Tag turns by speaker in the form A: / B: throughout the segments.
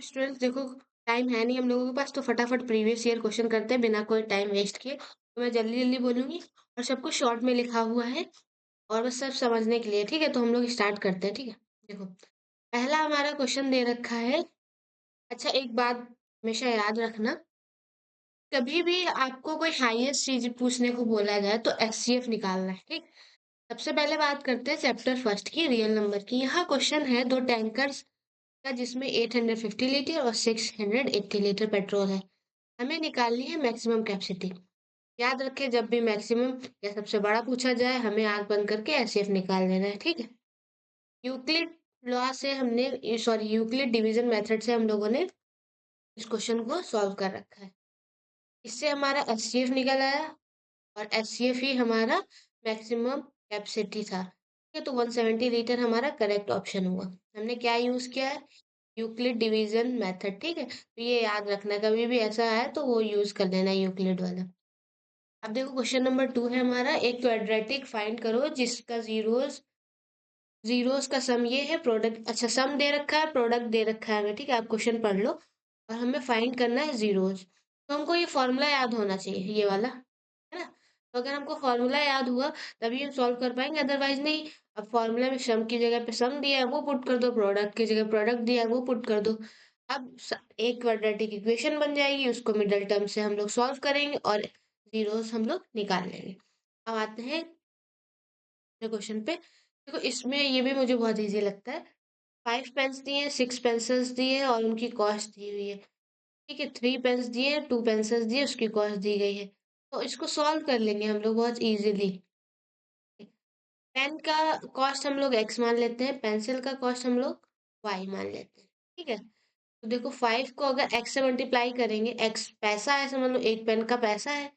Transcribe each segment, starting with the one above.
A: Students देखो, time है नहीं हम लोगों के पास, तो फटाफट प्रीवियस ईयर क्वेश्चन करते हैं बिना कोई टाइम वेस्ट किए। तो मैं जल्दी जल्दी बोलूंगी और सब कुछ शॉर्ट में लिखा हुआ है और बस सब समझने के लिए। ठीक है, तो हम लोग स्टार्ट करते हैं। ठीक है, देखो पहला हमारा क्वेश्चन दे रखा है। अच्छा, एक बात हमेशा याद रखना, कभी भी आपको कोई हाईएस्ट चीज पूछने को बोला जाए तो एचसीएफ निकालना है। ठीक, सबसे पहले बात करते हैं चैप्टर फर्स्ट की, रियल नंबर की। यहाँ क्वेश्चन है दो टैंकर्स का जिसमें 850 लीटर और 680 लीटर पेट्रोल है। हमें निकालनी है मैक्सिमम कैपेसिटी। याद रखें, जब भी मैक्सिमम या सबसे बड़ा पूछा जाए हमें आंख बंद करके एचसीएफ निकाल लेना है। ठीक है, यूक्लिड लॉ से हमने सॉरी यूक्लिड डिवीजन मेथड से हम लोगों ने इस क्वेश्चन को सॉल्व कर रखा है। इससे हमारा एचसीएफ निकल आया और एचसीएफ ही हमारा मैक्सिमम कैपेसिटी था। ठीक है, तो 170 लीटर हमारा करेक्ट ऑप्शन हुआ। हमने क्या यूज किया है? Euclid division method. ठीक है, तो ये याद रखना, कभी भी ऐसा है तो वो यूज कर लेना यूक्लिड वाला। अब देखो क्वेश्चन नंबर 2 है हमारा, एक क्वाड्रेटिक फाइंड करो जिसका जीरोस जीरोस का सम ये है, प्रोडक्ट अच्छा सम दे रखा है, प्रोडक्ट दे रखा है हमें। ठीक है, आप क्वेश्चन पढ़ लो और हमें फाइंड करना है जीरोस। तो हमको ये फॉर्मूला याद होना चाहिए, ये वाला है ना। तो अगर हमको फॉर्मूला याद हुआ तभी हम सॉल्व कर पाएंगे, अदरवाइज नहीं। अब फॉर्मूला में सम की जगह पे सम दिया है वो पुट कर दो, प्रोडक्ट की जगह प्रोडक्ट दिया है वो पुट कर दो। अब एक क्वाड्रेटिक इक्वेशन बन जाएगी, उसको मिडल टर्म से हम लोग सॉल्व करेंगे और जीरोस हम लोग निकाल लेंगे। अब आते हैं क्वेश्चन पे। देखो इसमें ये भी मुझे बहुत इजी लगता है। 5 पेन्स दिए, 6 पेंसिल्स दिए हैं और उनकी कॉस्ट दी हुई है। ठीक है, 3 पेन्स दिए हैं, 2 पेंसिल्स दिए, उसकी कॉस्ट दी गई है। तो इसको सॉल्व कर लेंगे हम लोग बहुत इजीली। पेन का कॉस्ट हम लोग एक्स मान लेते हैं, पेंसिल का कॉस्ट हम लोग वाई मान लेते हैं। ठीक है, तो देखो 5 को अगर एक्स से मल्टीप्लाई करेंगे, एक्स पैसा है समझ लो, एक पेन का पैसा है।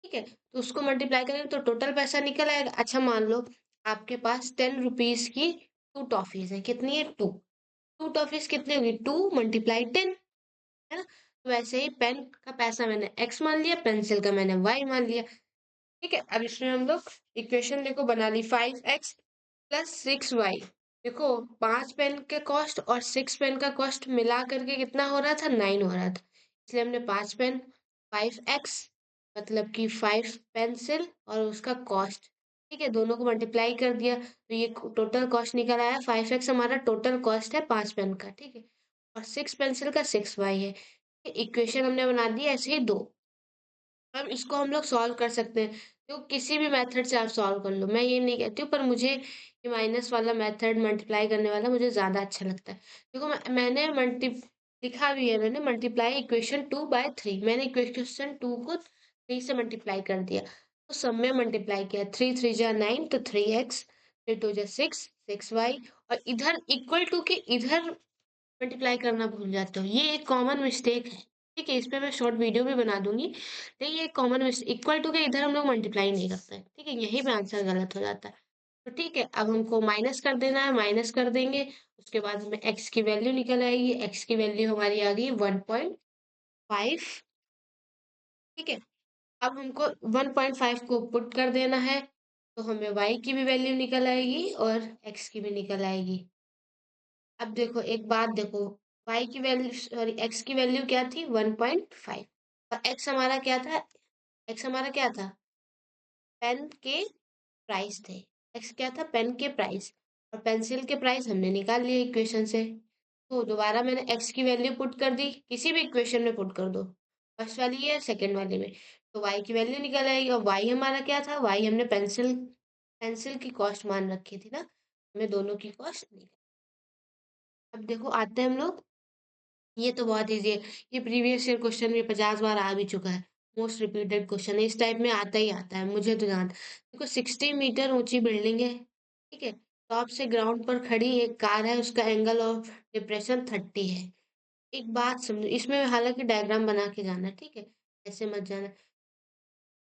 A: ठीक है, तो उसको मल्टीप्लाई करेंगे तो टोटल पैसा निकल आएगा। अच्छा मान लो आपके पास 10 रुपीज की 2 टॉफीज है, कितनी है? 2। 2 टॉफीज कितनी होगी? 2 × 10, है ना। तो वैसे ही पेन का पैसा मैंने एक्स मान लिया, पेंसिल का मैंने वाई मान लिया। ठीक है, अब इसमें हम लोग इक्वेशन देखो बना ली, 5x + 6y। देखो 5 पेन के कॉस्ट और 6 पेन का कॉस्ट मिला करके कितना हो रहा था? 9 हो रहा था। इसलिए हमने 5 पेन, 5x मतलब कि 5 पेंसिल और उसका कॉस्ट, ठीक है, दोनों को मल्टीप्लाई कर दिया तो ये टोटल कॉस्ट निकल आया। 5x हमारा टोटल कॉस्ट है 5 पेन का। ठीक है, और 6 पेंसिल का 6y है। इक्वेशन हमने बना दी ऐसे ही दो। अब इसको हम लोग सॉल्व कर सकते हैं, तो किसी भी मेथड से आप सॉल्व कर लो, मैं ये नहीं कहती हूँ, पर मुझे ये माइनस वाला मेथड, मल्टीप्लाई करने वाला मुझे ज़्यादा अच्छा लगता है। देखो मैंने मल्टी लिखा भी है, मैंने मल्टीप्लाई इक्वेशन 2/3, मैंने इक्वेशन 2 को 3 से मल्टीप्लाई कर दिया, तो सब में मल्टीप्लाई किया। 3×3 = 9, तो 3x, 3×2 = 6, 6y, और इधर इक्वल टू के इधर मल्टीप्लाई करना भूल जाते हो, ये एक कॉमन मिस्टेक है। ठीक है, इस पे मैं शॉर्ट वीडियो भी बना दूंगी, लेकिन ये कॉमन मिस्टेक, इक्वल टू के इधर हम लोग मल्टीप्लाई नहीं करते हैं। ठीक है, यही पे आंसर गलत हो जाता है। तो ठीक है, अब हमको माइनस कर देना है, माइनस कर देंगे, उसके बाद हमें एक्स की वैल्यू निकल आएगी। एक्स की वैल्यू हमारी आ गई 1.5। ठीक है, अब हमको 1.5 को पुट कर देना है, तो हमें वाई की भी वैल्यू निकल आएगी और एक्स की भी निकल आएगी। अब देखो एक बात देखो, y की वैल्यू सॉरी x की वैल्यू क्या थी? 1.5, और x हमारा क्या था? x हमारा क्या था? पेन के प्राइस थे। x क्या था? पेन के प्राइस, और पेंसिल के प्राइस हमने निकाल लिए इक्वेशन से। तो दोबारा मैंने x की वैल्यू पुट कर दी, किसी भी इक्वेशन में पुट कर दो, फर्स्ट वाली या सेकेंड वाली में, तो y की वैल्यू निकल आएगी। और y हमारा क्या था? y हमने पेंसिल पेंसिल की कॉस्ट मान रखी थी ना, हमें दोनों की कॉस्ट निकल। अब देखो आते हैं हम लोग, ये तो बहुत इजी है, ये प्रीवियस ईयर क्वेश्चन में 50 बार आ भी चुका है, मोस्ट रिपीटेड क्वेश्चन है, इस टाइप में आता ही आता है, मुझे तो याद। देखो 60 मीटर ऊंची बिल्डिंग है। ठीक है, टॉप से ग्राउंड पर खड़ी एक कार है, उसका एंगल ऑफ डिप्रेशन 30 है। एक बात समझो, इसमें हालांकि डायग्राम बना के जाना है, ठीक है, ऐसे मत जाना।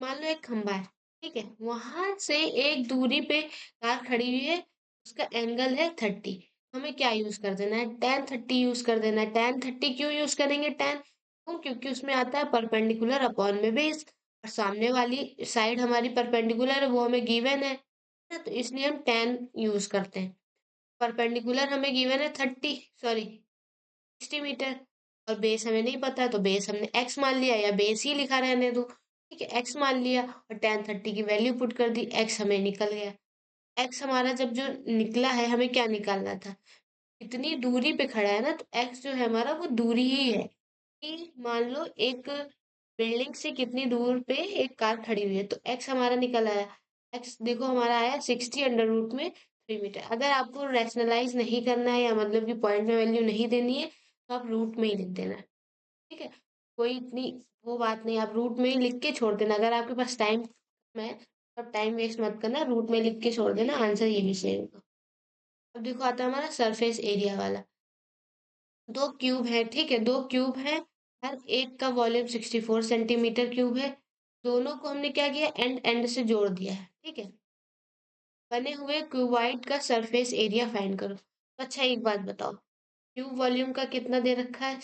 A: मान लो एक खंबा है, ठीक है, वहां से एक दूरी पे कार खड़ी हुई है, उसका एंगल है 30। हमें क्या यूज कर देना है? tan 30 यूज कर देना है। tan 30 क्यों यूज करेंगे? क्यों? क्योंकि उसमें आता है परपेंडिकुलर अपॉन में बेस, और सामने वाली साइड हमारी परपेंडिकुलर है, वो हमें गिवन है ना, तो इसलिए हम tan यूज करते हैं। परपेंडिकुलर हमें गिवन है 30 सॉरी 60 मीटर, और बेस हमें नहीं पता है तो बेस हमने एक्स मान लिया, या बेस ही लिखा रहने दो, ठीक है, एक्स मान लिया और tan 30 की वैल्यू पुट कर दी, एक्स हमें निकल गया। एक्स हमारा जब जो निकला है, हमें क्या निकालना था, इतनी दूरी पे खड़ा है ना, तो एक्स जो है हमारा वो दूरी ही है। कि मान लो एक बिल्डिंग से कितनी दूर पे एक कार खड़ी हुई है, तो एक्स हमारा निकल आया। एक्स देखो हमारा आया 60√3 मीटर। अगर आपको रैशनलाइज नहीं करना है, या मतलब कि पॉइंट में वैल्यू नहीं देनी है, तो आप रूट में ही लिख देना, ठीक है, कोई इतनी वो बात नहीं, आप रूट में ही लिख के छोड़ देना। अगर आपके पास टाइम है, तब टाइम वेस्ट मत करना, रूट में लिख के छोड़ देना, आंसर ये भी सही होगा। अब देखो आता है हमारा सरफेस एरिया वाला। दो क्यूब है, ठीक है, दो क्यूब है, हर एक का वॉल्यूम 64 सेंटीमीटर क्यूब है। दोनों को हमने क्या किया, एंड एंड से जोड़ दिया है, ठीक है। बने हुए क्यूबाइड का सरफेस एरिया फाइंड करो। तो अच्छा एक बात बताओ, क्यूब वॉल्यूम का कितना दे रखा है,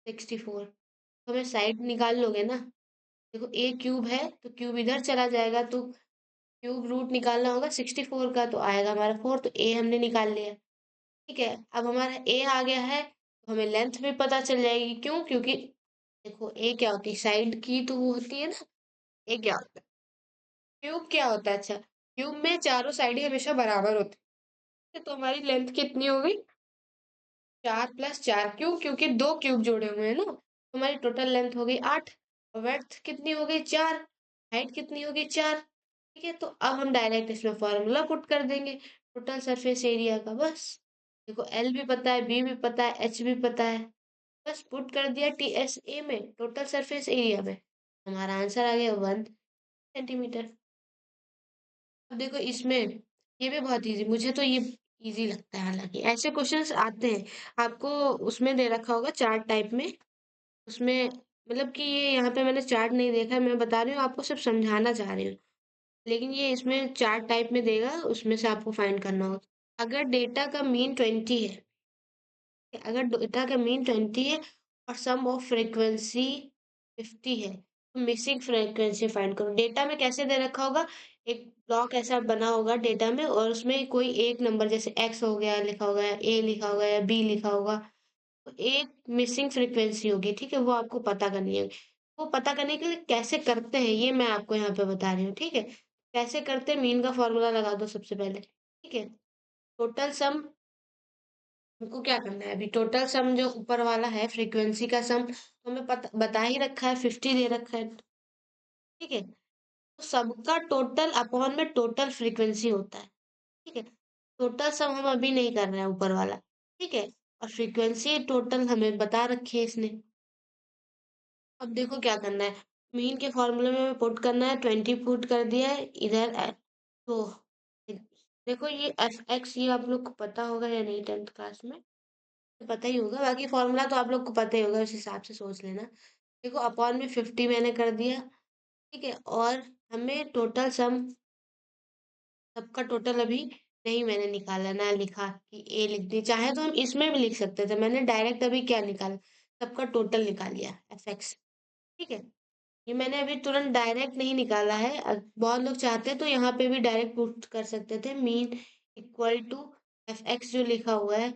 A: 64, तो हमें साइड निकाल लोगे ना। देखो ए क्यूब है तो क्यूब इधर चला जाएगा, तो क्यूब रूट निकालना होगा 64 का, तो आएगा हमारा 4, तो ए हमने निकाल लिया, ठीक है। अब हमारा ए आ गया है, तो हमें लेंथ भी पता चल जाएगी, क्यों, क्योंकि देखो ए क्या होती है, साइड की तो वो होती है ना। ए क्या होता है, क्यूब क्या होता है, अच्छा, क्यूब में चारों साइड ही हमेशा बराबर होती है, तो हमारी लेंथ कितनी हो गई, 4 + 4, क्यों, क्योंकि दो क्यूब जोड़े हुए हैं ना, तो हमारी टोटल लेंथ हो गई 8, और वेड्थ कितनी हो गई 4, हाइट कितनी हो गई 4, ठीक है। तो अब हम डायरेक्ट इसमें फॉर्मूला पुट कर देंगे टोटल सरफेस एरिया का, बस। देखो एल भी पता है, बी भी पता है, एच भी पता है, बस पुट कर दिया TSA में, टोटल सरफेस एरिया में, हमारा आंसर आ गया 1 सेंटीमीटर। अब देखो इसमें ये भी बहुत इजी, मुझे तो ये इजी लगता है, हालांकि ऐसे क्वेश्चंस आते हैं आपको, उसमें दे रखा होगा चार्ट टाइप में, उसमें मतलब कि ये यहाँ पे मैंने चार्ट नहीं देखा है, मैं बता रही हूँ आपको, सिर्फ समझाना चाह रही हूँ, लेकिन ये इसमें चार्ट टाइप में देगा, उसमें से आपको फाइंड करना होगा। अगर डेटा का मीन 20 है, अगर डेटा का मीन 20 है और सम ऑफ फ्रीक्वेंसी 50 है, तो मिसिंग फ्रीक्वेंसी फाइंड करो। डेटा में कैसे दे रखा होगा, एक ब्लॉक ऐसा बना होगा डेटा में, और उसमें कोई एक नंबर जैसे एक्स हो गया लिखा होगा, या ए लिखा होगा, या बी लिखा होगा, तो एक मिसिंग फ्रीक्वेंसी होगी, ठीक है, वो आपको पता करनी है। वो पता करने के लिए कैसे करते हैं, ये मैं आपको यहाँ पे बता रही हूँ, ठीक है। कैसे करते हैं, मीन का फॉर्मूला लगा दो सबसे पहले, ठीक है। टोटल सम, हमको क्या करना है अभी, टोटल सम जो ऊपर वाला है फ्रीक्वेंसी का सम, तो हमें पता बता ही रखा है, 50 दे रखा है, ठीक है। तो सबका टोटल अपॉन में टोटल फ्रीक्वेंसी होता है, ठीक है। टोटल सम हम अभी नहीं कर रहे हैं ऊपर वाला, ठीक है, और फ्रीक्वेंसी टोटल हमें बता रखी है इसने। अब देखो क्या करना है, मीन के फॉर्मूले में पुट करना है, 20 पुट कर दिया है इधर तो देखो ये एफ एक्स, ये आप लोग को पता होगा या नहीं, 10th क्लास में तो पता ही होगा, बाकी फॉर्मूला तो आप लोग को पता ही होगा, उस हिसाब से सोच लेना। देखो अपॉन में 50 मैंने कर दिया, ठीक है, और हमें टोटल सम, सबका टोटल अभी नहीं मैंने निकाला, ना लिखा कि ए लिख दी, चाहे तो हम इसमें भी लिख सकते थे, मैंने डायरेक्ट अभी क्या निकाला, सबका टोटल निकाल लिया एफ एक्स, ठीक है। ये मैंने अभी तुरंत डायरेक्ट नहीं निकाला है, बहुत लोग चाहते तो यहाँ पे भी डायरेक्ट पुट कर सकते थे, mean equal to F X जो लिखा हुआ है,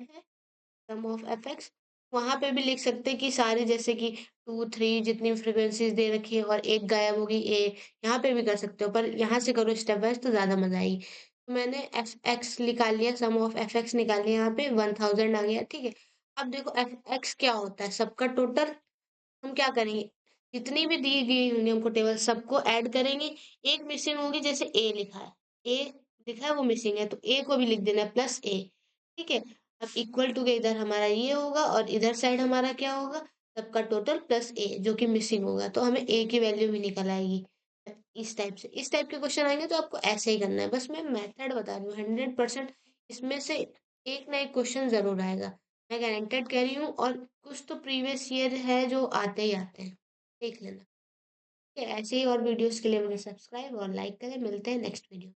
A: सम ऑफ एफ एक्स, वहां पे भी लिख सकते हैं कि सारे जैसे कि 2 3 जितनी फ्रिक्वेंसीज दे रखी है और एक गायब होगी ए, यहाँ पे भी कर सकते हो, पर यहाँ से करो स्टेप वाइज तो ज्यादा मजा आएगी। तो मैंने एफ एक्स निकाल लिया, सम ऑफ एफ एक्स निकाल लिया, यहाँ पे 1000 आ गया, ठीक है। अब देखो एफ एक्स क्या होता है, सबका टोटल, हम क्या करेंगे, जितनी भी दी गई होंगी हमको टेबल, सबको ऐड करेंगे, एक मिसिंग होगी, जैसे ए लिखा है, ए लिखा है वो मिसिंग है, तो ए को भी लिख देना है प्लस ए, ठीक है। अब इक्वल टू के इधर हमारा ये होगा, और इधर साइड हमारा क्या होगा, सबका टोटल प्लस ए जो कि मिसिंग होगा, तो हमें ए की वैल्यू भी निकल आएगी। इस टाइप से, इस टाइप के क्वेश्चन आएंगे तो आपको ऐसे ही करना है, बस मैं मेथड बता रही हूँ, 100% इसमें से एक ना एक क्वेश्चन जरूर आएगा, मैं गारंटेड कह रही हूँ, और कुछ तो प्रीवियस ईयर है जो आते ही आते हैं, देख लेना, ठीक है। ऐसे ही और वीडियोस के लिए मुझे सब्सक्राइब और लाइक करें, मिलते हैं नेक्स्ट वीडियो।